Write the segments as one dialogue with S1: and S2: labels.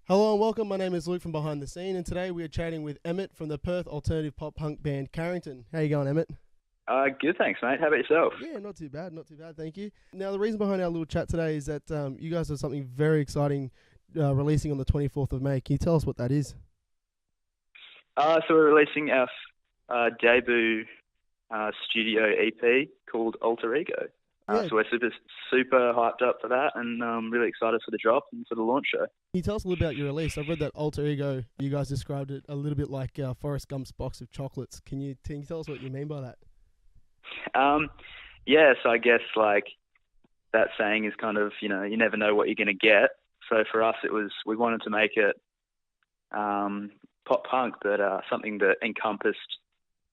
S1: Hello and welcome. My name is Luke from Behind the Scene, and today we are chatting with Emmett from the Perth alternative pop-punk band Carrington. How you going, Emmett?
S2: Good, thanks, mate. How about yourself?
S1: Yeah, not too bad, thank you. Now, the reason behind our little chat today is that you guys have something very exciting releasing on the 24th of May. Can you tell us what that is?
S2: So we're releasing our debut studio EP called Alter Ego.
S1: Yeah.
S2: So we're super hyped up for that, and really excited for the drop and for the launch show.
S1: Can you tell us a little about your release? I've read that Alter Ego, you guys described it a little bit like Forrest Gump's box of chocolates. Can you tell us what you mean by that?
S2: Yeah, so I guess like that saying is kind of, you never know what you're going to get. So for us, we wanted to make it pop punk, but something that encompassed,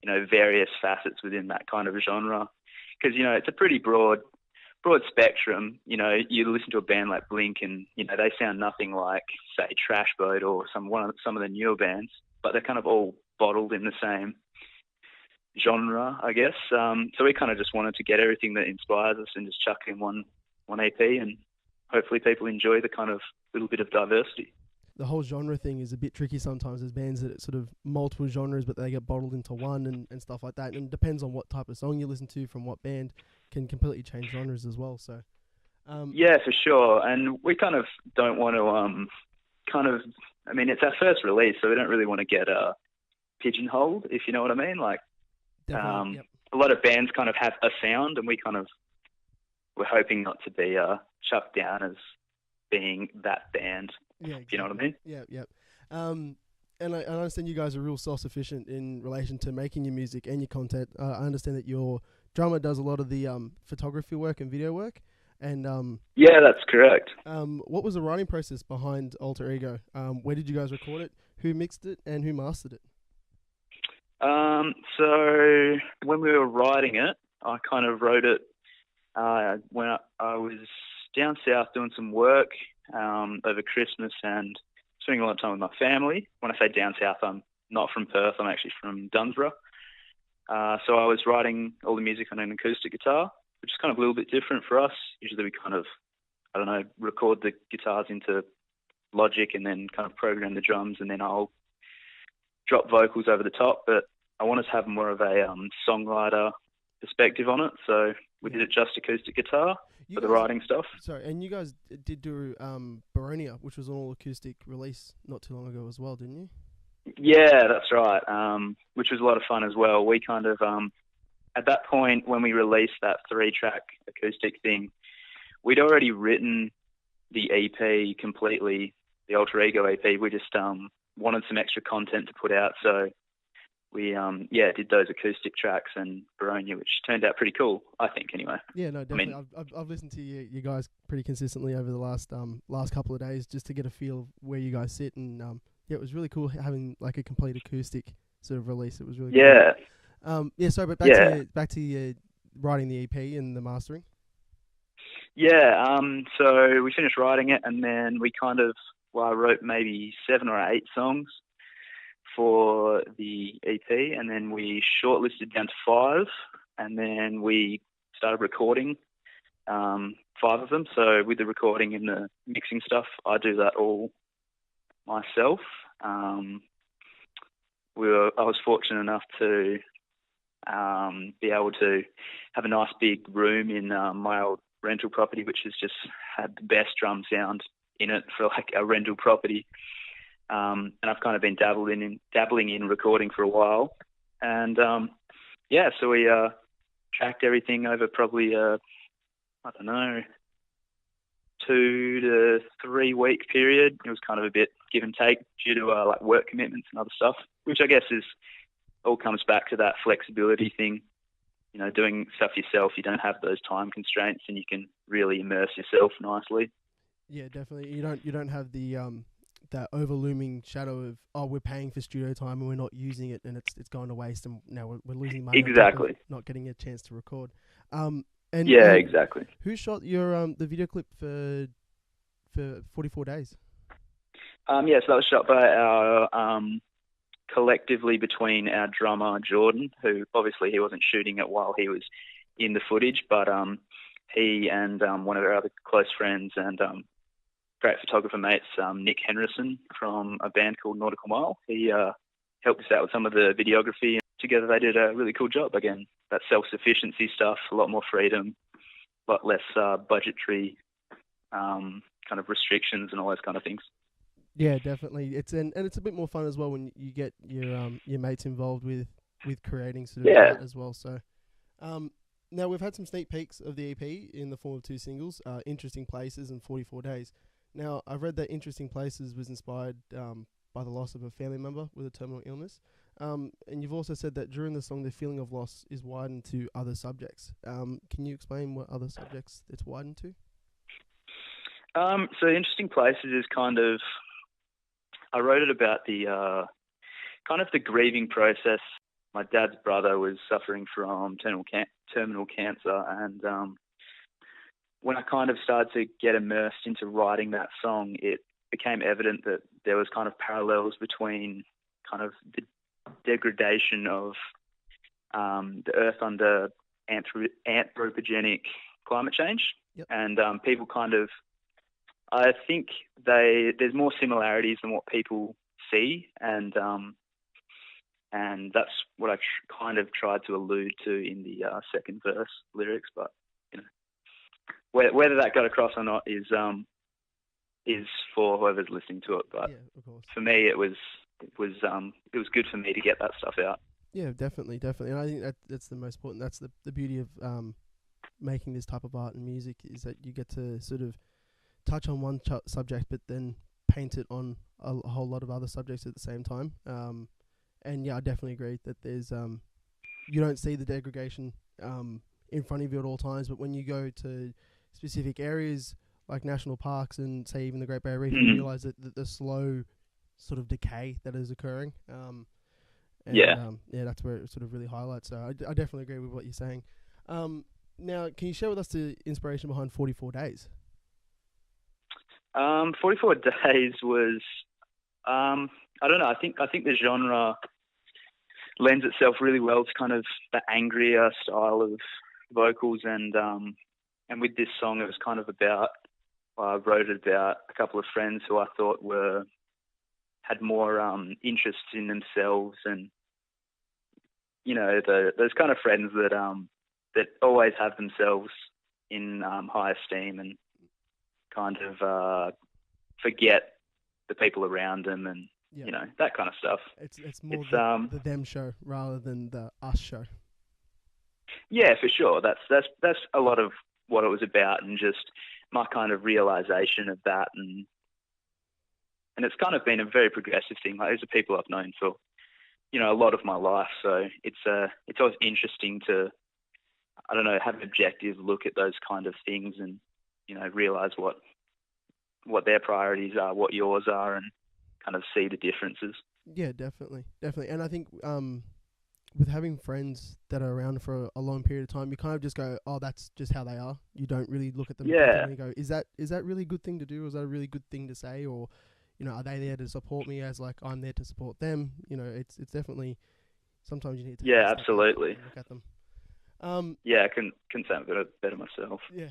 S2: various facets within that kind of genre. Because, it's a pretty broad spectrum. You listen to a band like Blink and, they sound nothing like, say, Trash Boat or some of the newer bands, but they're kind of all bottled in the same genre, I guess. So we kind of just wanted to get everything that inspires us and just chuck in one EP, and hopefully people enjoy the kind of little bit of diversity.
S1: The whole genre thing is a bit tricky sometimes. There's bands that are sort of multiple genres, but they get bottled into one and stuff like that. And it depends on what type of song you listen to from what band, can completely change genres as well. So,
S2: yeah, for sure. And we kind of don't want to it's our first release, so we don't really want to get pigeonholed, if you know what I mean. Like,
S1: yep.
S2: A lot of bands kind of have a sound, and we're hoping not to be chucked down as being that band.
S1: Yeah,
S2: exactly. You know what I mean?
S1: Yeah. And I understand you guys are real self-sufficient in relation to making your music and your content. I understand that your drummer does a lot of the photography work and video work. And
S2: yeah, that's correct.
S1: What was the writing process behind Alter Ego? Where did you guys record it? Who mixed it and who mastered it?
S2: So when we were writing it, I kind of wrote it when I was down south doing some work over Christmas and spending a lot of time with my family. When I say down south, I'm not from Perth. I'm actually from Dunsborough. So I was writing all the music on an acoustic guitar, which is kind of a little bit different for us. Usually we kind of, record the guitars into Logic and then kind of program the drums, and then I'll drop vocals over the top. But I wanted to have more of a songwriter perspective on it, so we did it just acoustic guitar for the writing stuff.
S1: Sorry, and you guys did do Baronia, which was an all-acoustic release not too long ago as well, didn't you?
S2: Yeah, that's right, which was a lot of fun as well. We kind of, at that point when we released that 3-track acoustic thing, we'd already written the EP completely, the Alter Ego EP. We just wanted some extra content to put out, so we did those acoustic tracks and Baronia, which turned out pretty cool, I think, anyway.
S1: Yeah, no, definitely. I've listened to you guys pretty consistently over the last couple of days just to get a feel of where you guys sit, and it was really cool having like a complete acoustic sort of release. It was really cool. But back to you writing the EP and the mastering.
S2: Yeah, so we finished writing it, and then I wrote maybe 7 or 8 songs for the EP, and then we shortlisted down to 5, and then we started recording 5 of them. So with the recording and the mixing stuff, I do that all myself. I was fortunate enough to be able to have a nice big room in my old rental property, which has just had the best drum sound in it for like a rental property. And I've kind of been dabbling in recording for a while. And so we tracked everything over probably 2 to 3 week period. It was kind of a bit give and take due to like work commitments and other stuff, which I guess all comes back to that flexibility thing. Doing stuff yourself, you don't have those time constraints, and you can really immerse yourself nicely.
S1: Yeah, definitely. You don't have the that overlooming shadow of we're paying for studio time and we're not using it, and it's going to waste, and now we're losing money.
S2: Exactly.
S1: Not getting a chance to record.
S2: Exactly.
S1: Who shot your the video clip for 44 Days?
S2: So that was shot by our collectively between our drummer Jordan, who obviously he wasn't shooting it while he was in the footage, but he and one of our other close friends and great photographer mates, Nick Henderson from a band called Nautical Mile. He helped us out with some of the videography. Together they did a really cool job. Again, that self-sufficiency stuff, a lot more freedom, a lot less budgetary kind of restrictions and all those kind of things.
S1: Yeah, definitely. And it's a bit more fun as well when you get your mates involved with creating sort of art as well. So now we've had some sneak peeks of the EP in the form of 2 singles, Interesting Places and 44 Days. Now, I've read that Interesting Places was inspired by the loss of a family member with a terminal illness. And you've also said that during the song, the feeling of loss is widened to other subjects. Can you explain what other subjects it's widened to?
S2: So Interesting Places is kind of, I wrote it about the kind of the grieving process. My dad's brother was suffering from terminal cancer, and when I kind of started to get immersed into writing that song, it became evident that there was kind of parallels between kind of the degradation of the Earth under anthropogenic climate change, and people kind of, I think there's more similarities than what people see, and that's what I kind of tried to allude to in the second verse lyrics. But you know, whether that got across or not is for whoever's listening to it. But
S1: of course.
S2: For me, it was good for me to get that stuff out.
S1: Yeah, definitely, and I think that's the most important. That's the beauty of making this type of art and music, is that you get to sort of touch on one subject, but then paint it on a whole lot of other subjects at the same time. And yeah, I definitely agree that there's you don't see the degradation in front of you at all times, but when you go to specific areas like national parks and say even the Great Barrier Reef, you realise that the slow sort of decay that is occurring. That's where it sort of really highlights. So I definitely agree with what you're saying. Now, can you share with us the inspiration behind 44 Days?
S2: 44 Days was, I don't know, I think the genre lends itself really well to kind of the angrier style of vocals, and with this song it was kind of about, I wrote it about a couple of friends who I thought had more interest in themselves, and you know, those kind of friends that always have themselves in high esteem and kind of forget the people around them, and you know, that kind of stuff.
S1: It's more the them show rather than the us show.
S2: Yeah, for sure. That's a lot of what it was about, and just my kind of realization of that, and it's kind of been a very progressive thing. Like, these are people I've known for, you know, a lot of my life, so it's always interesting to, I don't know, have an objective look at those kind of things, and you know, realize what their priorities are, what yours are, and kind of see the differences.
S1: Yeah, definitely. And I think with having friends that are around for a long period of time, you kind of just go, oh, that's just how they are. You don't really look at them and you go, is that really a good thing to do? Or is that a really good thing to say? Or, you know, are they there to support me as like I'm there to support them? You know, it's definitely, sometimes you need to
S2: absolutely
S1: look at them.
S2: I couldn't say it better myself.
S1: Yeah.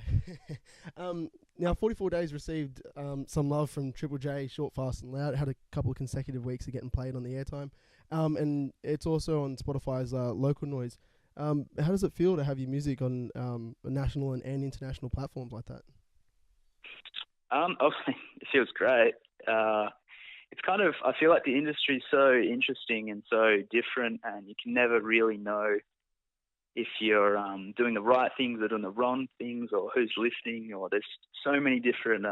S1: Now, 44 Days received some love from Triple J, Short, Fast and Loud. It had a couple of consecutive weeks of getting played on the airtime. And it's also on Spotify's Local Noise. How does it feel to have your music on national and international platforms like that?
S2: It feels great. It's kind of, I feel like the industry is so interesting and so different, and you can never really know if you're doing the right things or doing the wrong things, or who's listening, or there's so many different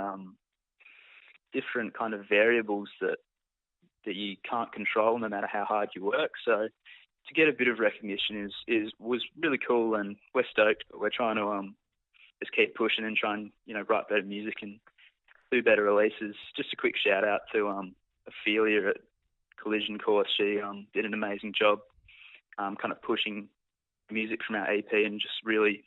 S2: kind of variables that you can't control no matter how hard you work. So to get a bit of recognition was really cool, and we're stoked, but we're trying to just keep pushing and try and, you know, write better music and do better releases. Just a quick shout out to Ophelia at Collision Course. She did an amazing job kind of pushing music from our EP and just really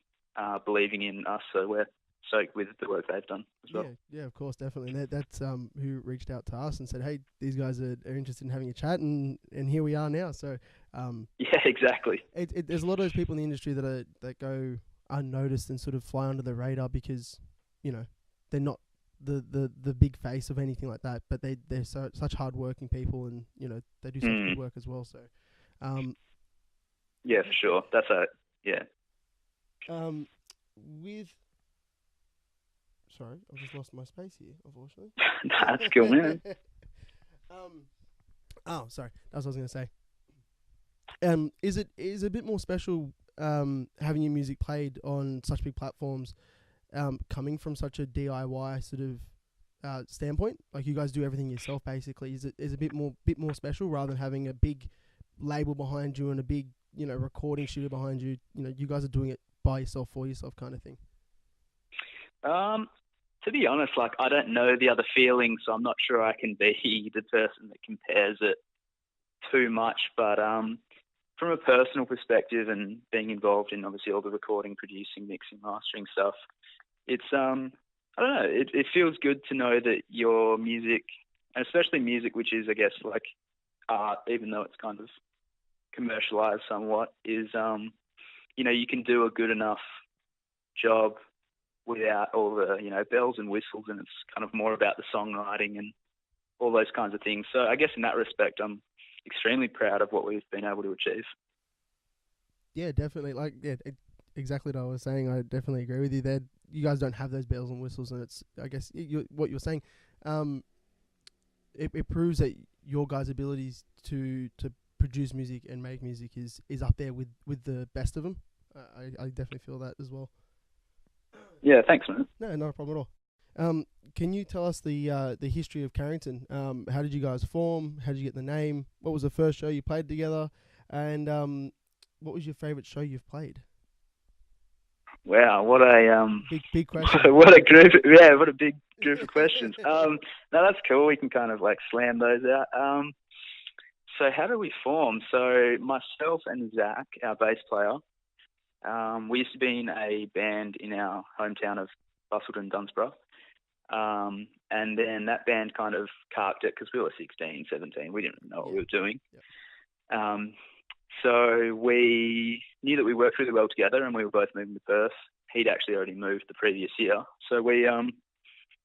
S2: believing in us, so we're stoked with the work they've done as well.
S1: Yeah, of course, definitely. And that's who reached out to us and said, hey, these guys are interested in having a chat, and here we are now. So
S2: yeah, exactly.
S1: There's a lot of those people in the industry that go unnoticed and sort of fly under the radar because, you know, they're not the big face of anything like that, but they're such hardworking people, and you know they do such good work as well. So,
S2: yeah, for sure. That's yeah.
S1: Sorry, I've just lost my space here, unfortunately.
S2: That's cool, man.
S1: Oh, sorry, that's what I was going to say. Is it a bit more special having your music played on such big platforms, coming from such a DIY sort of standpoint? Like you guys do everything yourself, basically. Is it a bit more special rather than having a big label behind you and a big recording studio behind you? You know, you guys are doing it by yourself, for yourself, kind of thing.
S2: To be honest, like I don't know the other feelings, so I'm not sure I can be the person that compares it too much. But from a personal perspective and being involved in obviously all the recording, producing, mixing, mastering stuff, it's I don't know, it feels good to know that your music, and especially music, which is I guess like art, even though it's kind of commercialized somewhat, is you can do a good enough job without all the bells and whistles, and it's kind of more about the songwriting and all those kinds of things. So I guess in that respect, I'm extremely proud of what we've been able to achieve.
S1: Yeah, definitely. Exactly what I was saying. I definitely agree with you there. You guys don't have those bells and whistles, and it's, I guess, what you're saying. It proves that your guys' abilities to produce music and make music is up there with the best of them. I definitely feel that as well.
S2: Yeah, thanks, man.
S1: No, not a problem at all. Can you tell us the history of Carrington? How did you guys form? How did you get the name? What was the first show you played together? And what was your favourite show you've played?
S2: Wow, what a
S1: big question.
S2: What a group! Yeah, what a big group of questions. No, that's cool. We can kind of like slam those out. So how did we form? So myself and Zach, our bass player, we used to be in a band in our hometown of Busselton, Dunsborough. And then that band kind of carked it because we were 16, 17. We didn't know what we were doing. Yeah. So we knew that we worked really well together, and we were both moving to Perth. He'd actually already moved the previous year. So we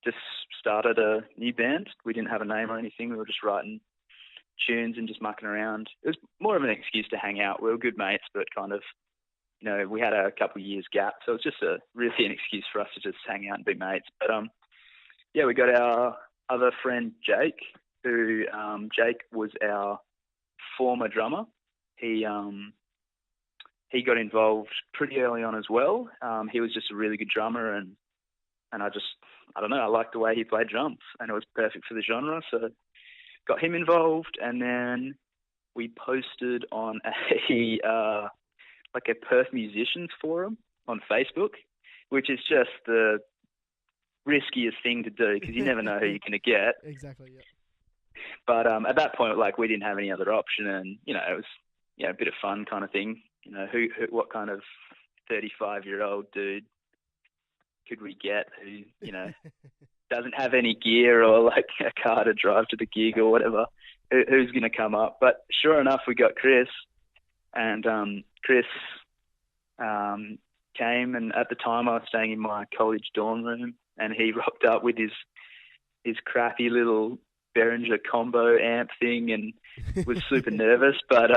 S2: just started a new band. We didn't have a name or anything. We were just writing tunes and just mucking around. It was more of an excuse to hang out. We were good mates, but kind of, we had a couple of years gap, so it was just really an excuse for us to just hang out and be mates. But yeah, we got our other friend Jake, who Jake was our former drummer. He got involved pretty early on as well. He was just a really good drummer, and I don't know, I liked the way he played drums, and it was perfect for the genre. So got him involved, and then we posted on a Perth musicians forum on Facebook, which is just the riskiest thing to do because you never know who you're going to get.
S1: Exactly, yeah.
S2: But at that point, we didn't have any other option, and it was a bit of fun kind of thing. What kind of 35-year-old dude could we get who doesn't have any gear or a car to drive to the gig or whatever? Who's going to come up? But sure enough, we got Chris. And Chris came, and at the time I was staying in my college dorm room, and he rocked up with his crappy little Behringer combo amp thing, and was super nervous. But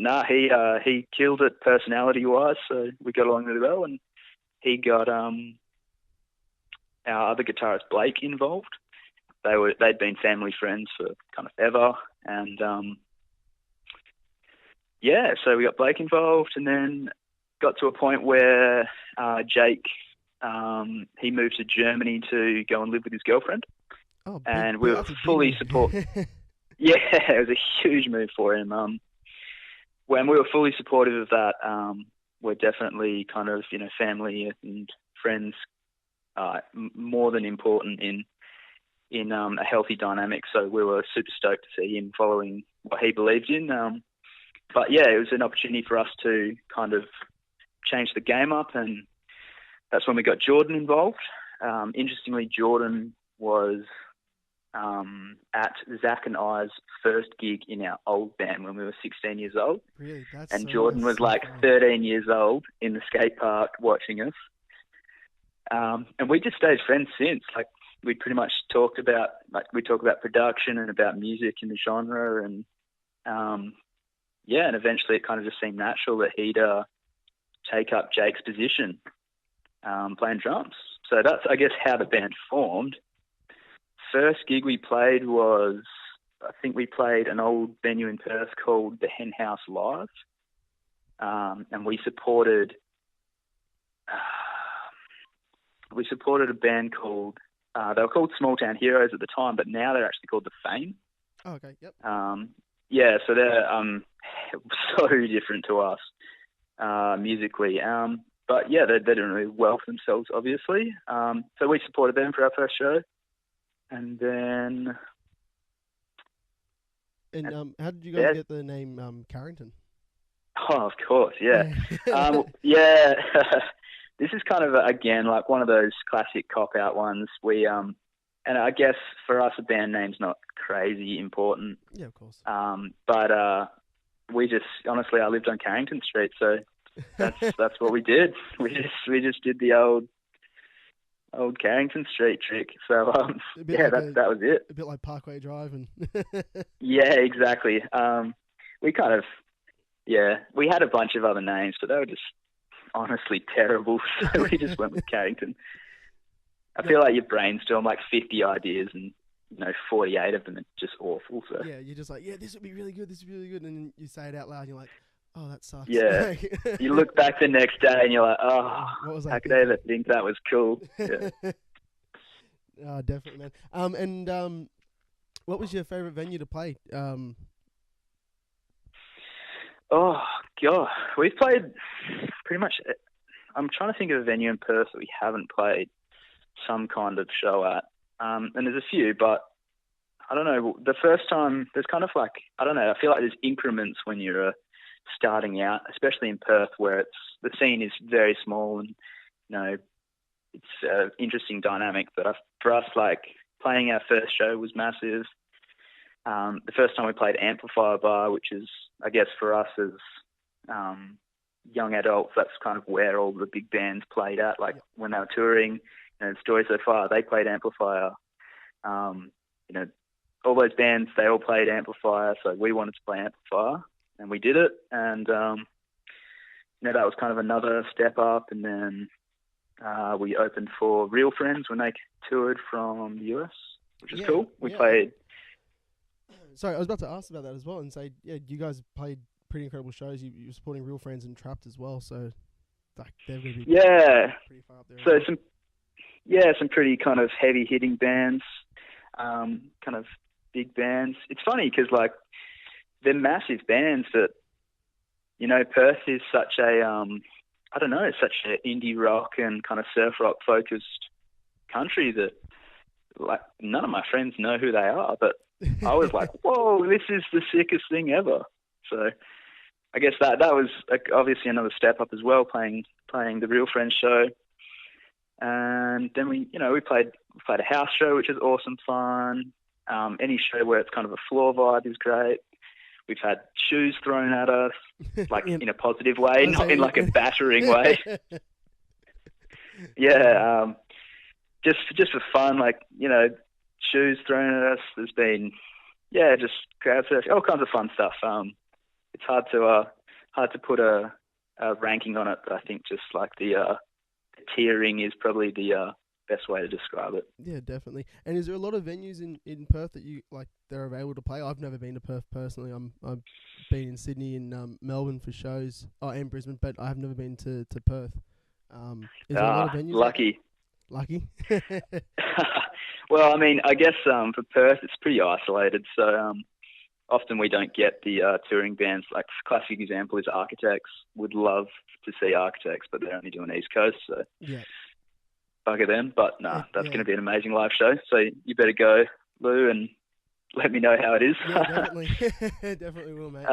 S2: nah, he killed it personality wise, so we got along really well. And he got our other guitarist Blake involved. They'd been family friends for kind of ever, and yeah, so we got Blake involved, and then got to a point where Jake, he moved to Germany to go and live with his girlfriend.
S1: Oh,
S2: and we were fully support. Yeah, it was a huge move for him. When we were fully supportive of that, we're definitely kind of, family and friends more than important in a healthy dynamic. So we were super stoked to see him following what he believed in. But yeah, it was an opportunity for us to kind of change the game up, and that's when we got Jordan involved. Interestingly, Jordan was at Zach and I's first gig in our old band when we were 16 years old.
S1: Really?
S2: And Jordan was 13 years old in the skate park watching us. And we just stayed friends since. we pretty much talked about, like, we talk about production and about music and the genre, and and eventually it kind of just seemed natural that he'd take up Jake's position, playing drums. So that's, I guess, how the band formed. First gig we played was, I think we played an old venue in Perth called the Hen House Live, and we supported a band called, they were called Small Town Heroes at the time, but now they're actually called The Fame.
S1: Oh, okay, yep.
S2: So they're so different to us musically. But yeah, they didn't really well for themselves, obviously. So we supported them for our first show. And then...
S1: And how did you guys get the name Carrington?
S2: Oh, of course, yeah. This is kind of, again, like one of those classic cop-out ones. We, and I guess for us, a band name's not crazy important.
S1: Yeah, of course.
S2: But we just, honestly, I lived on Carrington Street, so that's what we did. We just did the old Carrington Street trick. So that was it.
S1: A bit like Parkway Drive and.
S2: Yeah, exactly. We kind of, we had a bunch of other names, but they were just honestly terrible. So we just went with Carrington. I feel like you brainstorm like 50 ideas and 48 of them are just awful. So
S1: yeah, you're just like, this would be really good. This would be really good, and then you say it out loud, and you're like, oh, that sucks.
S2: Yeah. You look back the next day and you're like, oh, how could I ever think that was cool? Yeah.
S1: Oh, definitely, man. And what was your favourite venue to play?
S2: Oh, God. We've played pretty much... I'm trying to think of a venue in Perth that we haven't played some kind of show at. And there's a few, but I don't know. The first time, there's kind of like... I don't know. I feel like there's increments when you're... starting out, especially in Perth, where the scene is very small, and it's an interesting dynamic. But for us, like, playing our first show was massive. The first time we played Amplifier Bar, which is, I guess, for us as young adults, that's kind of where all the big bands played at. Like when they were touring, Story So Far, they played Amplifier. All those bands, they all played Amplifier, so we wanted to play Amplifier. And we did it, and that was kind of another step up. And then we opened for Real Friends when they toured from the US, which is cool. We played.
S1: Sorry, I was about to ask about that as well, and say, you guys played pretty incredible shows. You were supporting Real Friends and Trapped as well, so like they're going to be pretty far up there.
S2: So some pretty kind of heavy hitting bands, kind of big bands. It's funny because like. They're massive bands that, Perth is such a, such an indie rock and kind of surf rock focused country that, like, none of my friends know who they are, but I was like, whoa, this is the sickest thing ever. So I guess that was obviously another step up as well, playing the Real Friends show. And then we played a house show, which is awesome fun. Any show where it's kind of a floor vibe is great. We've had shoes thrown at us, like in a positive way, not in like a battering way. Just for fun, like, shoes thrown at us. There's been, just crowd surfing, all kinds of fun stuff. It's hard to put a ranking on it, but I think just like the tiering is probably the best way to describe it.
S1: Yeah, definitely. And is there a lot of venues in Perth that you like they're available to play? I've never been to Perth personally. I've been in Sydney and Melbourne for shows, and Brisbane, but I've never been to Perth. Is there a lot of venues? Lucky.
S2: Well, I mean, I guess for Perth it's pretty isolated, so often we don't get the touring bands. Like, classic example is Architects. Would love to see Architects, but they're only doing East Coast, so bugger them. But that's going to be an amazing live show, so you better go, Lou, and let me know how it is.
S1: Yeah, definitely. Definitely will, mate.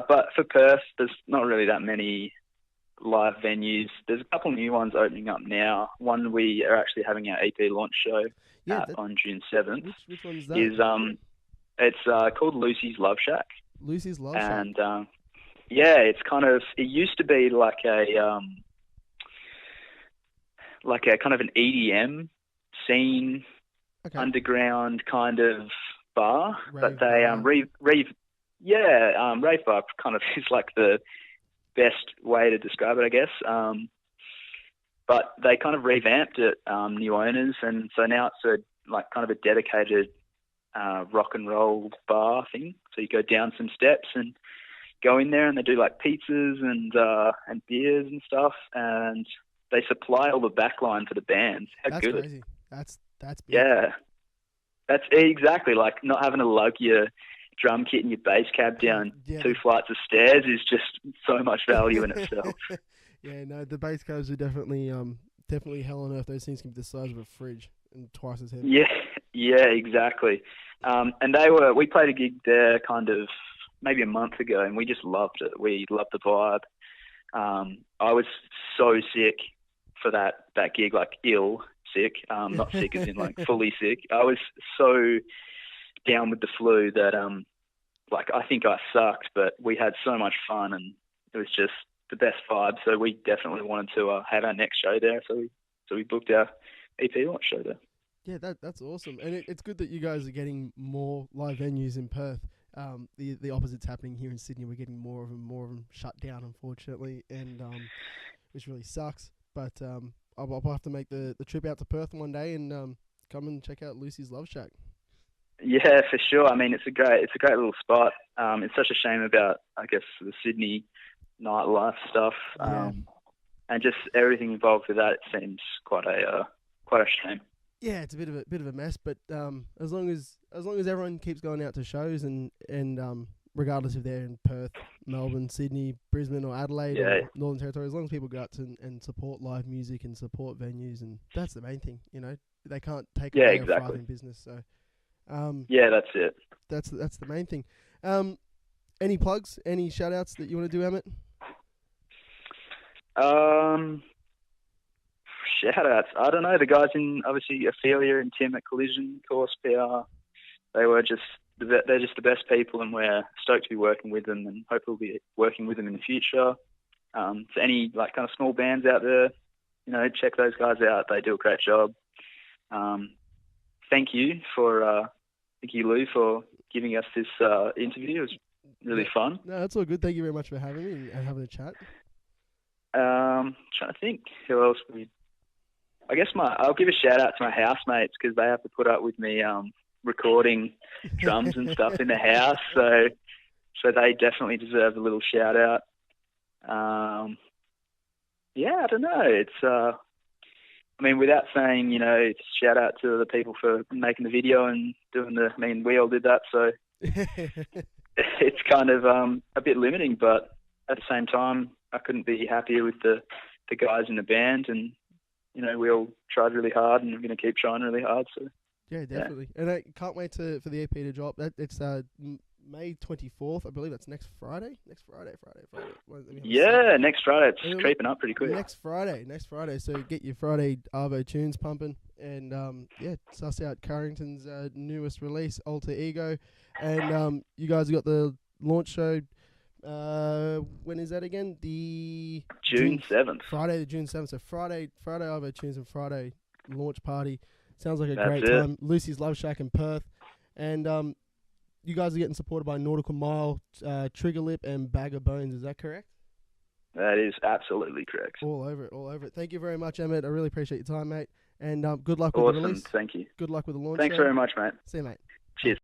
S2: But for Perth, there's not really that many live venues. There's a couple new ones opening up now. One, we are actually having our EP launch show on June 7th.
S1: Which one's that?
S2: It's called Lucy's Love Shack.
S1: Lucy's Love Shack.
S2: And it's kind of, it used to be like a kind of an EDM scene, underground kind of bar.
S1: Rave
S2: but they
S1: bar.
S2: rave bar kind of is like the best way to describe it, I guess. But they kind of revamped it, new owners, and so now it's kind of a dedicated rock and roll bar thing. So you go down some steps and go in there, and they do like pizzas and beers and stuff, and they supply all the backline for the bands.
S1: That's
S2: good.
S1: Crazy. That's big.
S2: Yeah. That's exactly like not having to lug your drum kit and your bass cab down 2 flights of stairs is just so much value in itself.
S1: Yeah, no, the bass cabs are definitely hell on earth. Those things can be the size of a fridge and twice as heavy.
S2: Yeah, exactly. And we played a gig there kind of maybe a month ago, and we just loved it. We loved the vibe. I was so sick for that gig, like ill sick, not sick as in like fully sick. I was so down with the flu that I think I sucked, but we had so much fun, and it was just the best vibe. So we definitely wanted to have our next show there. So we booked our EP launch show there.
S1: Yeah, that's awesome, and it's good that you guys are getting more live venues in Perth. The opposite's happening here in Sydney. We're getting more of them shut down, unfortunately, and which really sucks. But I'll have to make the trip out to Perth one day and come and check out Lucy's Love Shack.
S2: Yeah, for sure. I mean, it's a great little spot. It's such a shame about, I guess, the Sydney nightlife stuff, and just everything involved with that. It seems quite a shame.
S1: Yeah, it's a bit of a mess, but as long as everyone keeps going out to shows and regardless if they're in Perth, Melbourne, Sydney, Brisbane, or Adelaide, or Northern Territory, as long as people go out and support live music and support venues, and that's the main thing. You know, they can't take away a thriving business. So,
S2: that's it.
S1: That's the main thing. Any plugs? Any shout outs that you want to do, Emmett?
S2: Shout outs. I don't know. The guys in obviously Ophelia and Tim at Collision Course PR, they're just the best people, and we're stoked to be working with them, and hopefully we'll be working with them in the future. So any kind of small bands out there, check those guys out. They do a great job. Thank you, Lou, for giving us this interview. It was really fun.
S1: No, that's all good. Thank you very much for having me and having a chat.
S2: Trying to think who else I guess I'll give a shout out to my housemates, because they have to put up with me recording drums and stuff in the house, so they definitely deserve a little shout out. I don't know. It's without saying, shout out to the people for making the video and doing we all did that, so it's kind of a bit limiting, but at the same time, I couldn't be happier with the guys in the band, and we all tried really hard, and we're going to keep trying really hard. So
S1: yeah, definitely. And I can't wait for the EP to drop. It's May 24th, I believe. That's next Friday. Next Friday. Next Friday.
S2: It's creeping up pretty quick.
S1: Next Friday. So get your Friday Arvo tunes pumping, and suss out Carrington's newest release, Alter Ego, and you guys have got the launch show. When is that again? The
S2: June 7th.
S1: Friday, the June 7th. So Friday Arvo tunes and Friday launch party. Sounds like a great time. Lucy's Love Shack in Perth, and you guys are getting supported by Nautical Mile, Trigger Lip, and Bag of Bones. Is that correct?
S2: That is absolutely correct.
S1: All over it. Thank you very much, Emmett. I really appreciate your time, mate. And good luck with the release.
S2: Thank you.
S1: Good luck with the launch.
S2: Thanks very much, mate.
S1: See you, mate.
S2: Cheers.